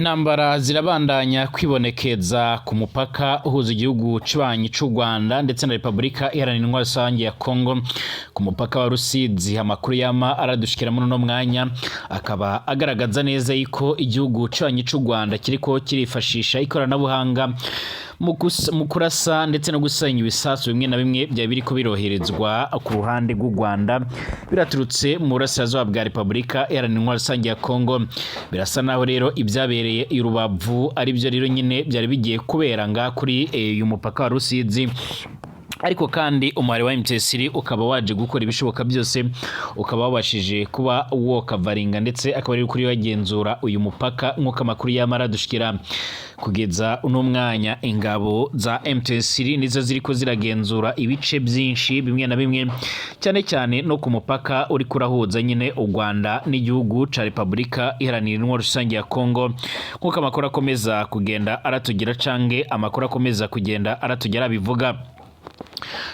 Intambara zirabandanya kwibonekeza ku mupaka uhuza igihugu cibanyi c'u Rwanda ndetse na Republika Iharanira Intwaro Rusange ya Congo ku mupaka wa Rusizi. Amakuru yama aradushikira muri no mwanya akaba agaragaza neza yuko igihugu cibanyi c'u Rwanda kiriko kirifashisha ikoranabuhanga mu kurasa ndetse no gusanya ibisasu bimwe na bimwe bya biriko biroherezwa ku ruhande rw'u Rwanda biraturutse mu burasirazuba bwa Republika Iharanira Intwaro Rusange ya Congo. Birasa naho rero ibyabereye i Rubavu ari byo rero nyine byari bigiye kubera nga kuri uyu mupaka wa Rusizi. Ariko kandi umwari wa MTSR ukaba waje gukora ibishoboka byose, ukaba wabashije kuba wokavaringa ndetse akaba ari kuri bagenzura uyu mupaka nk'uko amakuru yamara dushikira. Kugeza uno mwanya ingabo za MTSR nizo ziriko ziragenzura ibice byinshi bimwe na bimwe, cyane cyane no ku mupaka uri kurahuza nyine u Rwanda n'igihugu ca Republika Iharanira Intwaro Rusange ya Congo. Nk'uko amakuru akomeza kugenda aratugira cange amakuru akomeza kugenda aratugira bivuga,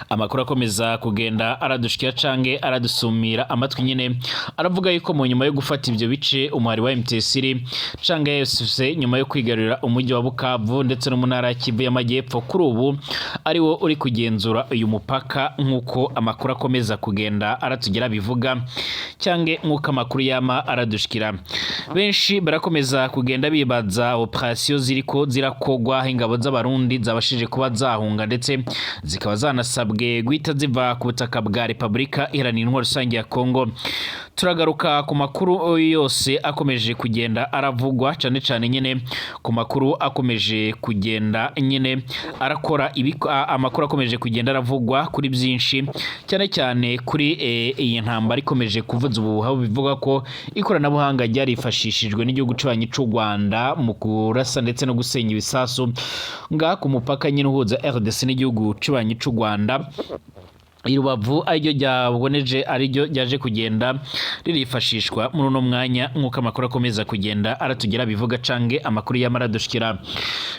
amakuru akomeza kugenda aradushikira cange aradusumira amatwi nyine aravuga yuko mu nyuma yo gufata ibyo bice umwari wa MTSR cange yose nyuma yo kwigarurira umujyi wa Bukavu ndetse no mu ntara ya Kivu y'Amajyepfo, kuri ubu ari wo uri kugenzura uyu mupaka nk'uko amakuru akomeza kugenda aratugira bivuga cange nk'uko amakuru yama aradushikira. Benshi barakomeza kugenda bibaza operation ziriko zirakogwa ingabo z'abarundi zabashije kuba zahunga ndetse zikaba zanasabwe guhita ziva ku butaka bwa Republika Iharanira Intwaro Rusange ya Congo. Turagaruka ku makuru yose akomeje kugenda aravugwa, cyane cyane nyine ku makuru akomeje kugenda nyine arakora amakuru akomeje kugenda aravugwa kuri byinshi, cyane cyane kuri iyi ntambara ikomeje kuvuza ubuhuha bivuga ko ikoranabuhanga ryarifashishijwe n'igihugu cibanyi c'u Rwanda mu kurasa ndetse no gusenya ibisasu nga ku mupaka nyine uhuza RDC n'igihugu cibanyi c'u Rwanda. Irubavu ayo ryaboneje ariryo ryaje kugenda ririfashishwa muri no mwanya nk'uko amakuru akomeza kugenda aratugira bivuga cange amakuru yamara dushikira.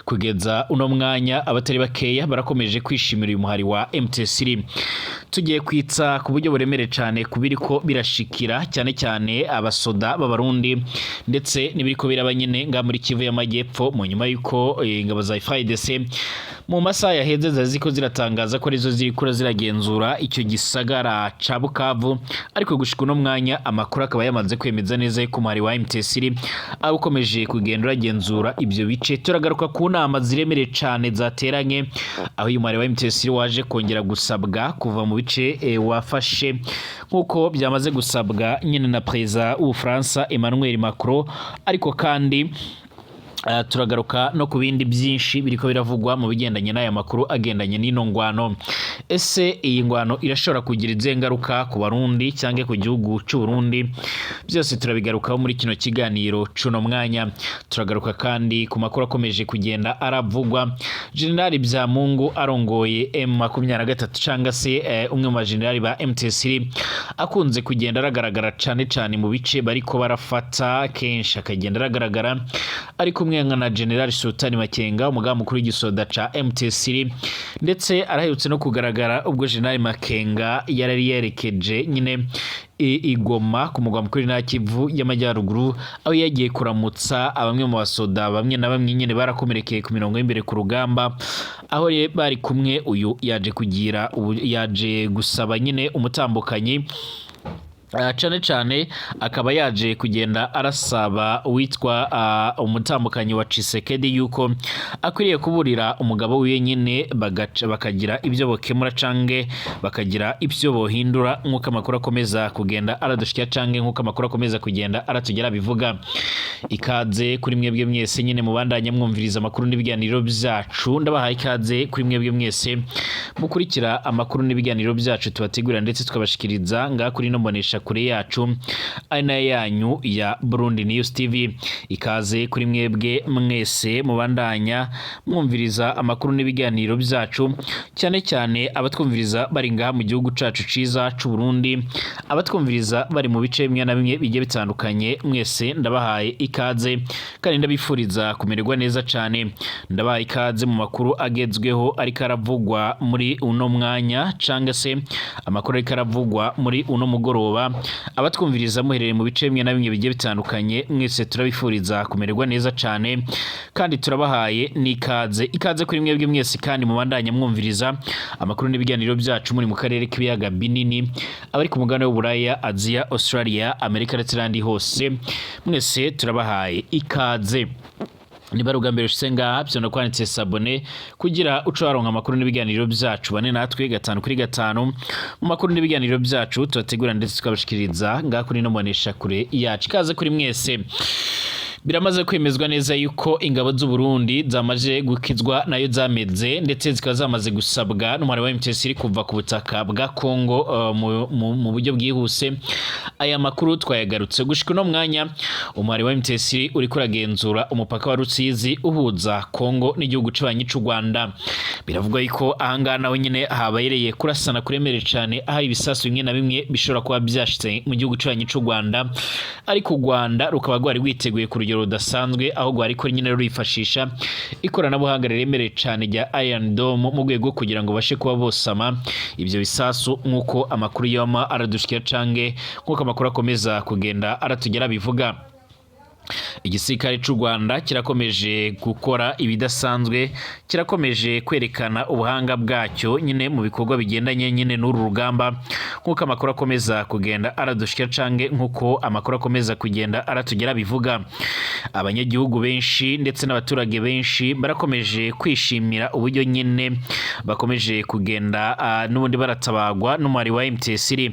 Kugeza uno mwanya abatari bakeya barakomeje kwishimira uyu muhari wa MTSR. Tugiye kwitsa ku buryo buremere cyane kubiriko birashikira cyane cyane abasoda b'abarundi ndetse nibiriko birabanyene nga muri Kivu y'Amajyepfo mu nyuma yuko ingabo za FARDC mu masaha yaheze zaziko ziratangaza ko arizo zirikura ziragenzura icyo gisagara ca Bukavu. Ariko gushika uno mwanya amakuru akaba yamaze kwemeza neza yuko umwari wa MTSR abukomeje kugenda agenzura ibyo bice. Turagaruka ku nama ziremere cyane zateranye aho uyu mwari wa MTSR waje kongera gusabwa kuva mu bice wafashe nk'uko byamaze gusabwa nyine na Perezida w'Ubufaransa Emmanuel Macron. Ariko kandi turagaruka no ku bindi byinshi biriko biravugwa mu bigendanye n'aya makuru agendanye n'ino ngwano. Ese iyi ngwano irashobora kugira izengaruka ku Barundi cyangwa ku gihugu cy'u Burundi? Byose turabigarukaho muri kino kiganiro cuno mwanya. Turagaruka kandi ku makuru akomeje kugenda aravugwa. General Byamungu arongoye M23 cyangwa se umwe mu generali ba MTSR akunze kugenda aragaragara cyane mu bice bariko barafata, kenshi akagenda aragaragara ariko umwe na General Sultan Makenga umugaba mukuru w'igisoda ca MTSR, ndetse arahirutse no kugaragara ubwo General Makenga yarari yerekeje nyine Igoma ku mugwa mukuru na Kivu y'Amajyaruguru aho yagiye kuramutsa abamwe mu basoda bamwe na bamwe nyine barakomerekeye ku mirongo y'imbere ku rugamba, aho bari kumwe uyu yaje gusaba nyine umutambukanyi cyane akaba yaje kugenda arasaba witwa umutambukanyi wa Tshisekedi yuko akwiriye kuburira umugabo wiwe nyine bakagira ibyo bokemura cange bakagira ibyo bohindura nk'uko amakuru akomeza kugenda aradushikira cange nk'uko amakuru akomeza kugenda aratugera bivuga. Ikaze kuri mwebwe mwese nyine mubandanya mwumviriza amakuru n'ibiganiro byacu, ndabahaye ikaze kuri mwebwe mwese mukurikira amakuru n'ibiganiro byacu tubategura ndetse tukabashikiriza nga kuri no mbonesha kure yacu aina yanyu ya Burundi News TV. Ikaze kuri mwebwe mwese mubandanya mwumviriza amakuru n'ibiganiro byacu, cyane cyane abatwumviriza bari ngaha mu gihugu cacu ciza c'u Burundi, abatwumviriza bari mu bice bimwe na bimwe bigiye bitandukanye. Mwese ndabahaye ikaze kandi ndabifuriza kumererwa neza cyane. Ndabahaye ikaze mu makuru agezweho ariko aravugwa muri uno mwanya, cyangwa se amakuru ariko aravugwa muri uno mugoroba isaha abatwumviriza muherereye mu bice bimwe na bimwe bigiye bitandukanye mwese turabifuriza kumererwa neza cyane kandi turabahaye ikaze kuri mwebwe mwese kandi mubandanya mwumviriza amakuru n'ibiganiro byacu muri mu karere k'ibiyaga binini abari ku mugabane w'Uburaya, Aziya, Australia, Amerika ndetse n'andi hose mwese turabahaye ikaze. Niba rugambere usenga byona kwanditse sabone kugira ucaronka amakuru n'ibiganiro byacu bane natwe 5 kuri 5 mu makuru n'ibiganiro byacu turategura ndetse tukabashikiriza ngakuri no mbonesha kure yacu. Ikaze kuri mwese. Biramaze kwemezwa neza yuko ingabo z'u Burundi zamaje gukizwa nayo zameze ndetse zikazamaze gusabwa n'umwari wa MTC kuva ku butaka bwa Kongo mu buryo bwihuse. Aya makuru twayagarutse gushika no mwanya umwari wa MTC uri kuragenzura umupaka wa Rusizi uhuza Kongo n'igihugu c'abanyi c'u Rwanda. Biravugwa yuko ahangana naho nyene habayereye kurasana kuremere cyane aho ibisasu bimwe na bimwe bishobora kuba byashitse mu gihugu c'abanyi c'u Rwanda, ariko u Rwanda rukaba rwari rwiteguye ku rugero rudasanzwe aho rwari ko nyine rurifashisha ikoranabuhanga riremereye cyane rya Iron Dome mu rwego kugira ngo bashe kuba bosama ibyo bisasu nk'uko amakuru yama aradushikira cange nk'uko amakuru akomeza kugenda aratugera bivuga. Igisirikare c'u Rwanda kirakomeje gukora ibidasanzwe, kirakomeje kwerekana ubuhanga bwacyo nyine mu bikorwa bigendanye nyine n'uru rugamba nk'uko amakuru akomeza kugenda aradushikira cange nk'uko amakuru akomeza kugenda aratugera bivuga. Abanyagihugu benshi ndetse n'abaturage benshi barakomeje kwishimira uburyo nyine bakomeje kugenda n'ubundi baratabagwa n'umwari wa MTC.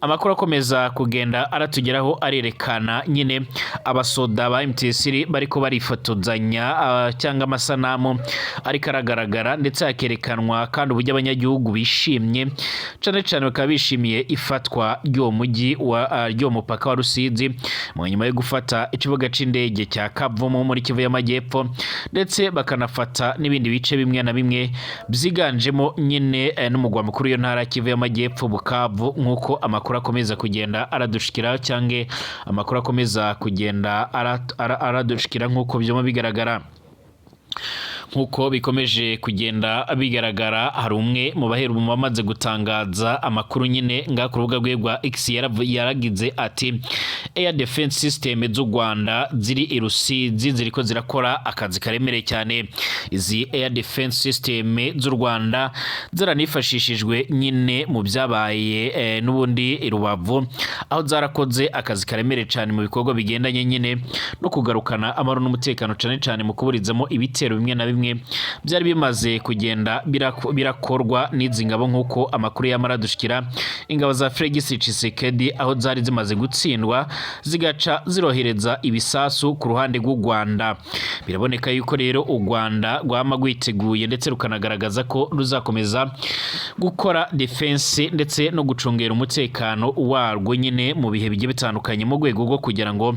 Amakuru akomeza kugenda aratugeraho arerekana nyine abasoda ba MTC bariko barifotozanya cyangwa amasanamu ariko aragaragara ndetse akerekanwa kandi uburyo abanyagihugu bishimye cyane cyane bakaba bishimiye ifatwa ry'uwo mujyi ry'uwo mupaka wa Rusizi mu nyuma yo gufata ikibuga c'indege cya Kavumu muri Kivu y'Amajyepfo ndetse bakanafata n'ibindi bice bimwe na bimwe byiganjemo nyine n'umugwa mukuru yo ntara Kivu y'Amajyepfo Bukavu nk'uko amakuru akomeza kugenda aradushikira cyangwa amakuru akomeza kugenda aradushikira nk'uko byoma bigaragara. Nkuko bikomeje kugenda bigaragara hari umwe mu baheru bamaze gutangaza amakuru nyine nga ku rubuga rwe rwa X yaragize ati Air Defense System z'u Rwanda ziri i Rusizi ziriko zirakora akazi karemereye cyane. Izi Air Defense System z'u Rwanda zaranifashishijwe nyine mu byabaye n'ubundi i Rubavu aho zarakoze akazi karemereye cyane mu bikorwa bigendanye nyine no kugarukana amahoro n'umutekano cyane mu kuburizamo ibitero bimwe na bimwe byari bimaze kugenda birakorwa n'izi ngabo nk'uko amakuru y'amaradushikira. Ingabo za Felix Tshisekedi aho zari zimaze gutsindwa zigaca zirohereza ibisasu ku ruhande rw'u Rwanda. Biraboneka yuko rero u Rwanda rwama gwiteguye ndetse rukanagaragaza ko ruzakomeza gukora defense ndetse no gucungera umutekano warwo nyine mu bihe bigiye bitandukanye mu rwego rwo kugira ngo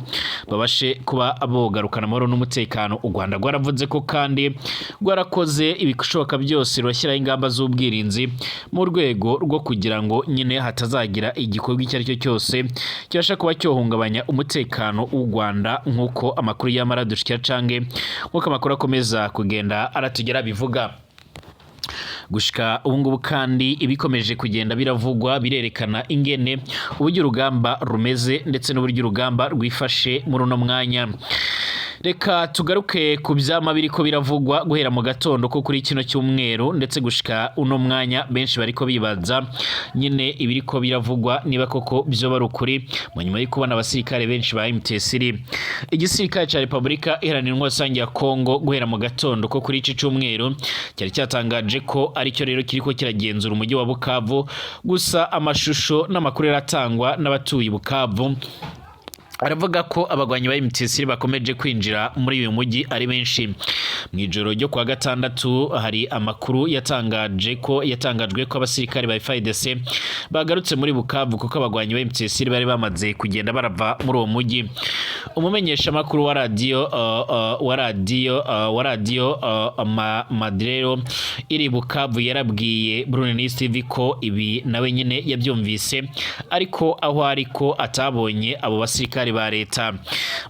babashe kuba abogarukana amahoro n'umutekano. U Rwanda rwaravuze ko kandi rwarakoze ibishoboka byose rurashyiraho ingamba z'ubwirinzi mu rwego rwo kugira ngo nyine hatazagira igikorwa icyo ari cyo cyose cyabasha kuba cyohungabanya umutekano w'u Rwanda nk'uko amakuru y'amaradushikira cange nk'uko amakuru akomeza kugenda aratugera bivuga. Gushika ubungubu kandi ibikomeje kugenda biravugwa birerekana ingene uburyo urugamba rumeze ndetse n'uburyo urugamba rwifashe muri uno mwanya. Reka tugaruke ku byama biriko biravugwa guhera mu gatondo ko kuri kino cyumweru ndetse gushika uno mwanya benshi bariko bibaza nyine ibiriko biravugwa niba koko byo barukuri mu nyuma yo kubona abasirikare benshi ba MTC. Igisirikare ca Republika Iharanira Intwaro ya Kongo guhera mu gatondo ko kuri iki cyumweru cyari cyatangaje ko aricyo rero kiriko kiragenzura umujyi wa Bukavu, gusa amashusho n'amakuru yaratangwa n'abatuye Bukavu aravuga ko abagwanyi ba MTC bakomeje kwinjira muri uyu mujyi ari benshi. Mu ijoro ryo kwa gatandatu hari amakuru yatangajwe ko abasirikare ba FARDC bagarutse muri Bukavu kuko abagwanyi ba MTC bari bamaze kugenda barava muri uwo mujyi. Umumenyesha makuru wa radio Madrero iri Bukavu yarabwiye Brunenis TV ko ibi nawe nyine yabyumvise ariko aho ariko atabonye abo basirikare ba leta.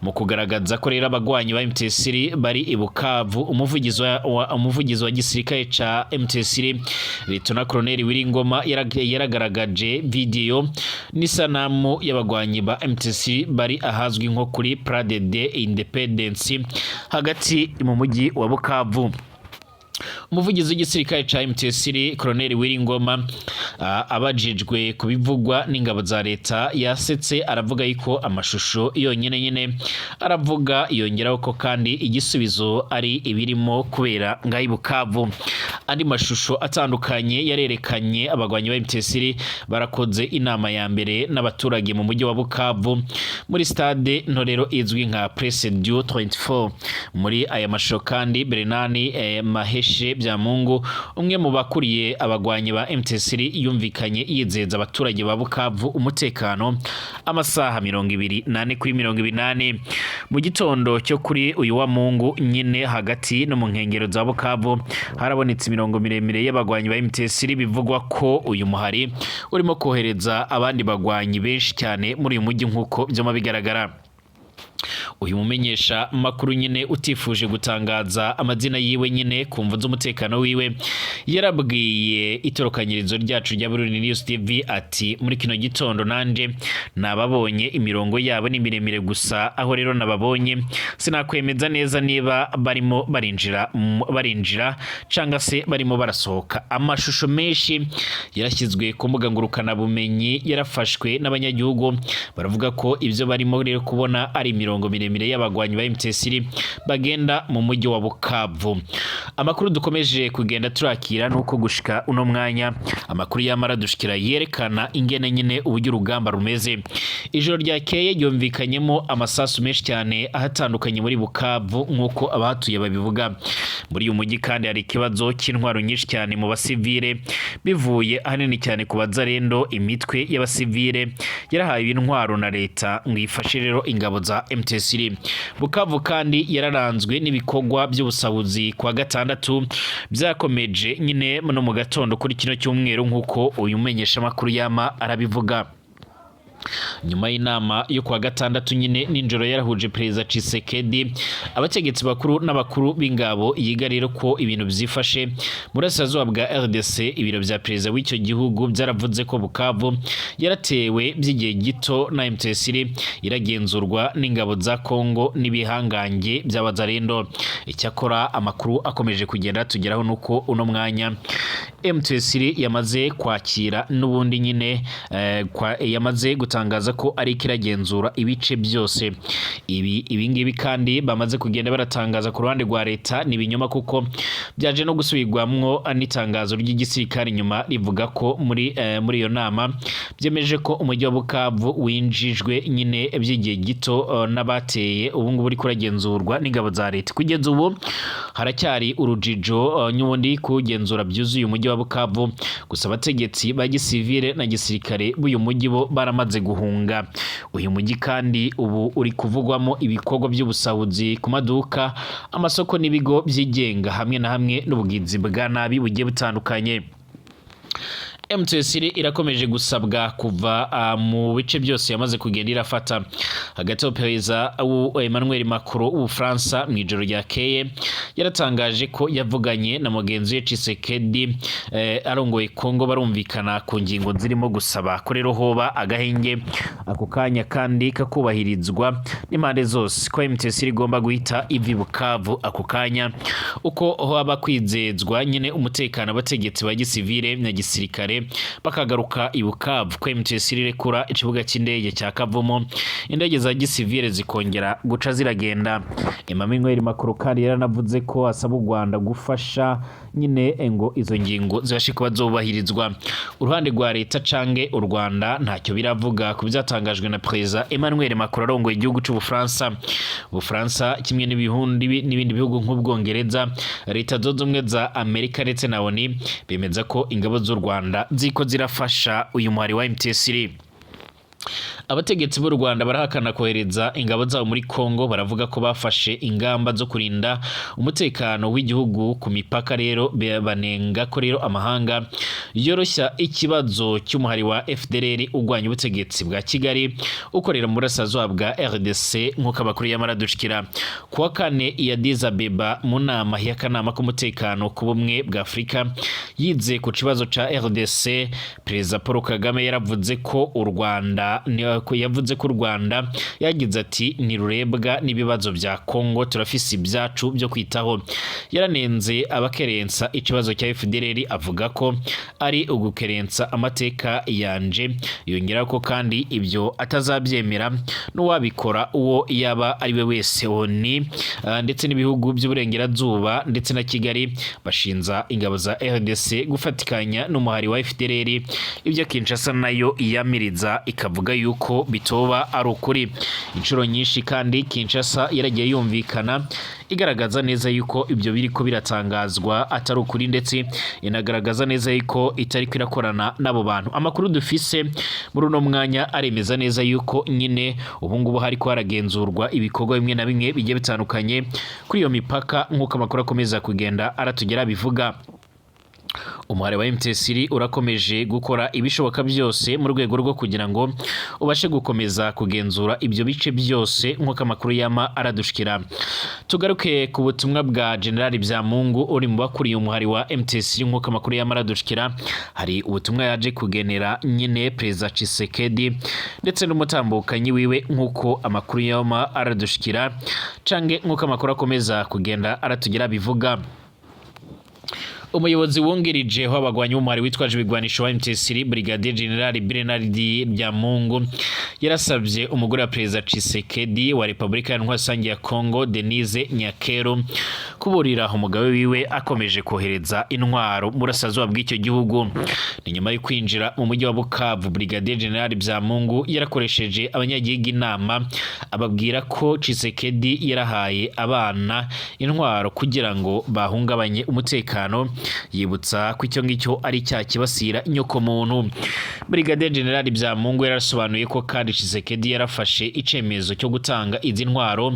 mu kugaragaza ko rero abagwanyi ba M23 bari ibukavu. Umuvugizi wa gisirikare ca M23 Lieutenant Colonel Wiringoma yaragaragaje video n'isanamu y'abagwanyi ba M23 bari ahazwi nko kuri Place de Independence hagati mu mujyi wa Bukavu. Umuvugizi w'igisirikare ca M23 Colonel Wiringoma abajijwe kubivugwa n'ingabo za leta yasetse aravuga yuko amashusho yonyene aravuga yongeraho ko kandi igisubizo ari ibirimo kubera ngaho Bukavu. Andi mashusho atandukanye yarerekanye abagwanyi ba M23 barakoze inama ya mbere n'abaturage mu mujyi wa Bukavu muri stade ntorero izwi nka Place du 24. Muri aya mashusho kandi Bernani Maheshe bya Mungu umwe mu bakuriye abagwanyi ba M23 yumvikanye yizeza abaturage ba Bukavu umutekano amasaha 28 kuri 28 mu gitondo cyo kuri uyu wa Mungu nyine hagati no mu nkengero za Bukavu harabonetse imirongo miremire y'abagwanyi ba M23 bivugwa ko uyu muhari urimo kohereza abandi bagwanyi benshi cyane muri uyu mujyi nkuko byo mabigaragara. Uyu mumenyesha makuru nyine utifuje gutangaza amazina yiwe nyine kumva z'umutekano wiwe yarabwiye itorokanyirizo ryacu rya Burundi News TV ati muri kino gitondo nanje nababonye imirongo yabo ni miremire gusa, aho rero nababonye sinakwemeza neza niba barimo barinjira cyangwa se barimo barasohoka. Amashusho menshi yarashyizwe ku mbuga ngurukana bumenyi yarafashwe n'abanyagihugu baravuga ko ibyo barimo rero kubona ari imirongo miremire y'abagwanyi ba M23 bagenda mu mujyi wa Bukavu. Amakuru dukomeje kugenda turakira nuko gushika uno mwanya amakuru yamara dushikira yerekana ingene nyine uburyo urugamba rumeze. Ijoro ryakeye yumvikanyemo amasasu menshi cyane ahatandukanye muri Bukavu nkuko abahatuye babivuga. Muri uyu mujyi kandi hari ikibazo cy'intwaro nyinshi cyane mu basivile bivuye ahanini cyane ku bazarendo. Imitwe y'abasivile yarahaye intwaro na leta ngifashe rero ingabo za M23. Bukavu kandi yararanzwe n'ibikorwa by'ubusabuzi kwa gatandatu byakomeje nyine no mu gatondo kuri kino cyumweru nkuko uyu menyesha makuru yama arabivuga. Nyuma y'inama yo kwa gatandatu nyine ninjoro yarahuje Perezida Tshisekedi abategetsi bakuru n'abakuru b'ingabo yiga rero ko ibintu byifashe murasazuba bwa RDC. Ibiro bya Perezida w'icyo gihugu byaravuze ko Bukavu yaratewe by'igihe gito na M23 iragenzurwa n'ingabo za Kongo n'ibihangange by'abazarendo. Icyakora amakuru akomeje kugenda tugeraho nuko uno mwanya M23 yamaze kwakira n'ubundi nyine yamaze gutangaza ko ari kiragenzura ibice byose. Ibingibi kandi bamaze kugenda baratangaza ku ruhande rwa leta ni binyoma kuko byaje no gusubirwamwo n'itangazo ry'igisirikare nyuma rivuga ko muri iyo nama byemeje ko umujyi wa Bukavu winjijwe nyine by'igihe gito n'abateye ubu ngubu uri kuragenzurwa n'ingabo za leta. Kugeza ubu haracyari urujijo nyubundi kugenzura byuzuye umujyi wa Bukavu, gusa abategetsi ba gisivile na gisirikare b'uyu mujyi bo baramaze guhunga. Uyu mujyi kandi ubu uri kuvugwamo ibikorwa by'ubusahuzi ku maduka, amasoko n'ibigo byigenga hamwe na hamwe n'ubugizi bwa nabi bugiye butandukanye. M23 irakomeje gusabwa kuva mu bice byose yamaze kugenda irafata. Hagati aho Perezida Emmanuel Macron w'Ubufaransa mu ijoro ryakeye yaratangaje ko yavuganye na mugenzi we Tshisekedi arongoye Kongo barumvikana ku ngingo zirimo gusaba ko rero hoba agahenge ako kanya kandi kakubahirizwa n'impande zose ko M23 igomba guhita ivi Bukavu ako kanya uko hoba kwizezwa nyine umutekano abategetsi ba gisivile na gisirikare bakagaruka ibukavu ko M23 irekura ikibuga cy'indege cya Kavumo, indege za gisivile zikongera guca ziragenda. Emmanuel Macron kandi yaranavuze ko asaba u Rwanda gufasha nyine ngo izo ngingo zibashika bazobahirizwa. Uruhande rwa leta cange u Rwanda ntacyo biravuga ku byatangajwe na Perezida Emmanuel Macron arongoye igihugu cy'Ubufaransa. Ubufaransa kimwe n'ibindi bihugu nk'Ubwongereza, leta zunze ubumwe za Amerika ndetse na ONU bemeza ko ingabo z'u Rwanda ziko zirafasha uyu muhari wa M23. Abategetsi b'u Rwanda barahakana kohereza ingabo zabo muri Kongo, baravuga ko bafashe ingamba zo kurinda umutekano w'igihugu ku mipaka. Rero banenga ko rero amahanga yoroshya ikibazo cy'umuhari wa FDLR ugwanya ubutegetsi bwa Kigali ukorera mu burasirazuba bwa RDC. nk'uko Amakuru yamaradushikira kuwa kane ya Addis Abeba mu nama y'akanama k'umutekano ku bumwe bwa Afrika yize ku kibazo ca RDC. Perezida Paul Kagame yaravuze ko u Rwanda yagize ati nirurebwa n'ibibazo bya Kongo, turafise ibyacu byo kwitaho. Yaranenze abakerensa ikibazo cya FDLR, avuga ko ari ugukerensa amateka yanje. Yongera ko kandi ibyo atazabyemera n'uwabikora uwo yaba ari we wese. Oni ndetse n'ibihugu by'uburengerazuba ndetse na Kigali bashinza ingabo za RDC gufatikanya n'umuhari wa FDLR. Ibyo Kinshasa nayo yamiriza ikavuga yuko bitoba ari ukuri. Inshuro nyinshi kandi Kinshasa yaragiye yumvikana igaragaza neza yuko ibyo biriko biratangazwa atari ukuri, ndetse inagaragaza neza yuko itari kwirakorana n'abo bantu. Amakuru dufise muri uno mwanya aremeza neza yuko nyine ubungubu hariko haragenzurwa ibikorwa bimwe na bimwe bigiye bitandukanye kuri iyo mipaka, nk'uko amakuru akomeza kugenda aratugera bivuga. Umuhari wa MTSR urakomeje gukora ibishoboka byose mu rwego rwo kugira ngo ubashe gukomeza kugenzura ibyo bice byose, nk'uko amakuru yama aradushikira. Tugaruke ku butumwa bwa General Byamungu uri mu bakuriye umuhari wa MTSR, nk'uko amakuru yama aradushikira. Hari ubutumwa yaje kugenera nyine Perezida Tshisekedi ndetse n'umutambukanyi wiwe, nk'uko amakuru yama aradushikira cange nk'uko amakuru akomeza kugenda aratugira bivuga. Umuyobozi wungirije w'abagwanyi b'umuhari witwaje ibigwanisho wa MTSR Brigadier General Bernard Byamungu yarasabye umugore wa Perezida Tshisekedi wa Repubulika ya Congo Denise Nyakero kuburira umugabo wiwe akomeje kohereza intwaro mu burasirazuba bw'icyo gihugu. Ni nyuma yo kwinjira mu mujyi wa Bukavu, Brigadier General Byamungu yarakoresheje abanyagihugu inama, ababwira ko Tshisekedi yarahaye abana intwaro kugira ngo bahungabanye umutekano, yibutsa ko icyo ngicyo ari cya kibasira inyoko muntu. Brigadier General Byamungu yarasobanuye ko kandi Tshisekedi yarafashe icemezo cyo gutanga izi ntwaro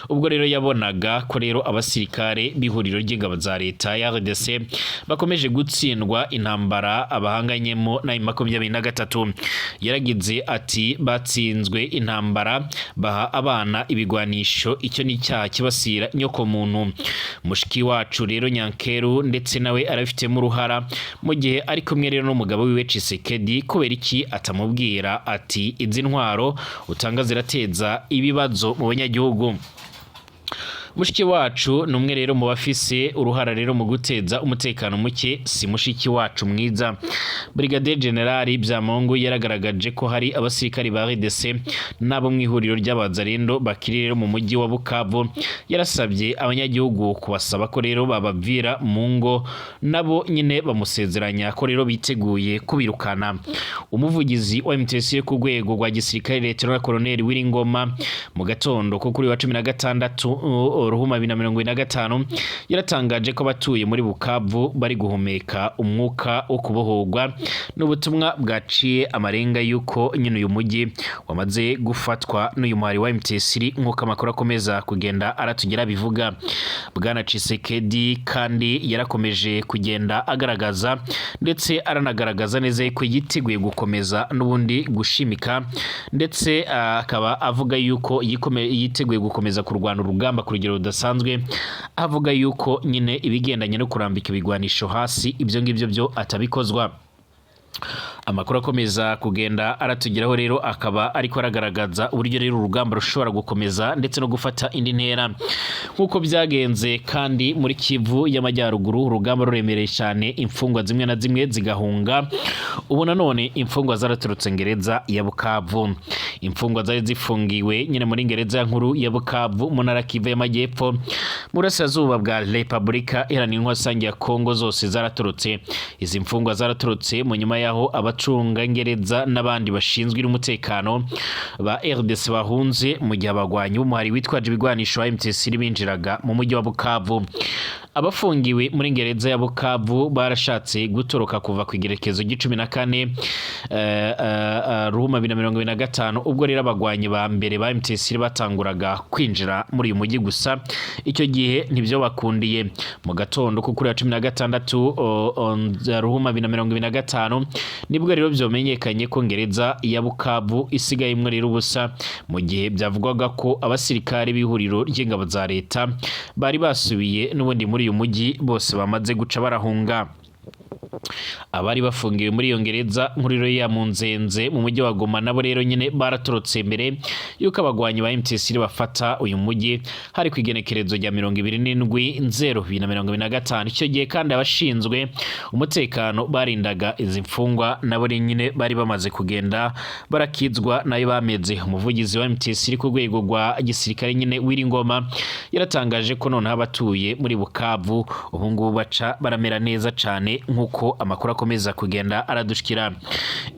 ubwo rero yabonaga ko rero abasirikare bihuriro ry'ingabo za leta ya RDC bakomeje gutsindwa intambara abahanganyemo na M23. Yaragize ati batsinzwe intambara baha abana ibigwanisho, icyo ni cyaha kibasira inyoko muntu. Mushiki wacu rero Nyankeru ndetse nawe arafitemo uruhara mu gihe ari kumwe rero n'umugabo wiwe Tshisekedi. Kubera iki atamubwira ati izi ntwaro utanga zirateza ibibazo mu banyagihugu? Mushiki wacu numwe rero mu bafise uruhara rero mu guteza umutekano muke, si mushiki wacu mwiza. Brigadier General Byamungu yaragaragaje ko hari abasirikari ba RDC nabo mwihuriro ry'abazarendo bakiri rero mu mujyi wa Bukavu. Yarasabye abanyagihugu kubasaba ko rero babavira mu ngo, nabo nyine bamusezeranya ko rero biteguye kubirukana. Umuvugizi wa MTSR ku rwego rwa gisirikare Lieutenant Colonel Wiringoma mu gatondo ko kuri wa 16 Ruhuma 2025 yaratangaje ko abatuye muri Bukavu bari guhumeka umwuka wo kubohorwa n'ubutumwa bwaciye amarenga yuko nyine uyu mujyi wamaze gufatwa n'uyu muhari wa MTSR, nk'uko amakuru akomeza kugenda aratugira bivuga. Bwana Tshisekedi kandi yarakomeje kugenda agaragaza ndetse aranagaragaza neza ko yiteguye gukomeza n'ubundi gushimika, ndetse akaba avuga yuko yiteguye gukomeza kurwana urugamba ku rugero rudasanzwe. Avuga yuko nyine ibigendanye no kurambika ibigwanisho hasi ibyo ngibyo byo atabikozwa. Amakuru akomeza kugenda aratugiraho rero akaba ariko aragaragaza uburyo rero urugamba rushobora gukomeza ndetse no gufata indi ntera nkuko byagenze kandi muri Kivu y'Amajyaruguru. Urugamba ruremereye cyane, imfungwa zimwe na zimwe zigahunga. Ubu nanone imfungwa zaraturutse gereza ya Bukavu. Imfungwa zari zifungiwe nyine muri gereza nkuru ya Bukavu mu ntara Kivu y'Amajyepfo mu burasirazuba bwa Repubulika Iharanira Congo zose zaraturutse. Izi mfungwa zaraturutse mu nyuma yaho abacunga ngereza n'abandi bashinzwe umutekano ba RDC bahunze mu gihe abagwanyi b'umuhari witwaje ibigwanisho wa MTSR binjiraga mu mujyi wa Bukavu. abafungiwe muri gereza ya Bukavu barashatse gutoroka kuva ku igerekezo g'14 Ruhuma 2025 ubwo rero abagwanyi ba mbere ba MTC batanguraga kwinjira muri uyu mujyi, gusa icyo gihe ntibyo bakundiye. Mu gatondo ku kuri ya 16 Ruhuma 2025 nibwo rero byomenyekanye ko gereza ya Bukavu isigaye imwe rero ubusa, mu gihe byavugwaga ko abasirikare b'ihuriro ry'ingabo za leta bari basubiye n'ubundi muri uyu mujyi bose bamaze guca barahunga. Abari bafungiwe muri iyo gereza nkuriro ya Munzenze mu mujyi wa Goma nabo rero nyine baratorotse mbere yuko abagwanyi ba MTC bafata uyu mujyi hari ku igenekerezo rya 27/0/2025. Icyo gihe kandi abashinzwe umutekano barindaga izi mfungwa nabo nyine bari bamaze kugenda barakizwa nayo bameze. Umuvugizi wa MTC ku rwego rwa gisirikare nyine Wiringoma yaratangaje ko none abatuye muri Bukavu ubu ngubu baca baramera neza cyane nkuko amakuru akomeza kugenda aradushikira.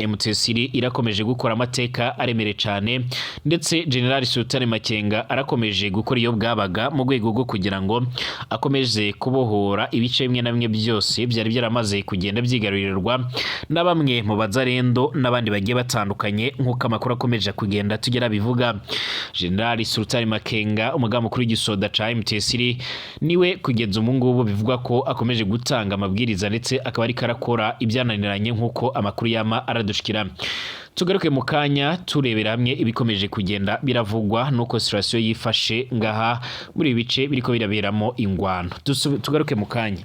MTC irakomeje gukora amateka aremere cyane, ndetse General Sultan Makenga arakomeje gukora iyo bwabaga mu rwego rwo kugira ngo akomeze kubohora ibice bimwe na bimwe byose byari byaramaze kugenda byigarurirwa na bamwe mu bazarendo n'abandi bagiye batandukanye nkuko amakuru akomeje kugenda tugera bivuga. General Sultan Makenga umugaba mukuru w'igisoda ca MTC niwe kugeza umungubu bivugwa ko akomeje gutanga amabwiriza ndetse akaba ari karakora ibyananiranye nkuko amakuru yama aradushikira. Tugaruke mu kanya turebera hamwe ibikomeje kugenda biravugwa nuko situation yifashe ngaha muri bice biriko biraberamo ingwano. Tugaruke mu kanya.